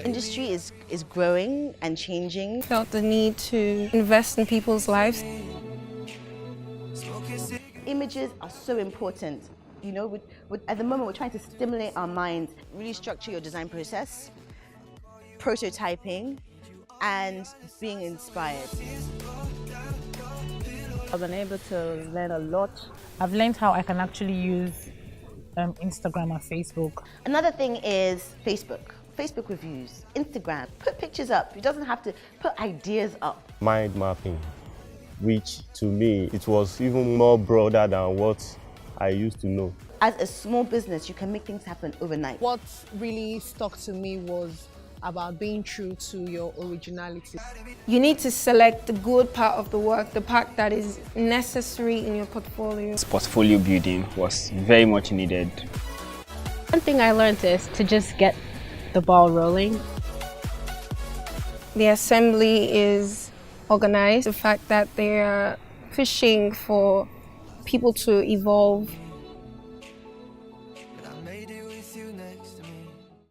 Industry is growing and changing. Felt the need to invest in people's lives. Images are so important. You know, at the moment we're trying to stimulate our minds, really structure your design process, prototyping, and being inspired. I've been able to learn a lot. I've learned how I can actually use Instagram and Facebook. Another thing is Facebook reviews, Instagram. Put pictures up. It doesn't have to put ideas up. Mind mapping, which to me, it was even more broader than what I used to know. As a small business, you can make things happen overnight. What really stuck to me was about being true to your originality. You need to select the good part of the work, the part that is necessary in your portfolio. Portfolio building was very much needed. One thing I learned is to just get the ball rolling. The assembly is organized. The fact that they are pushing for people to evolve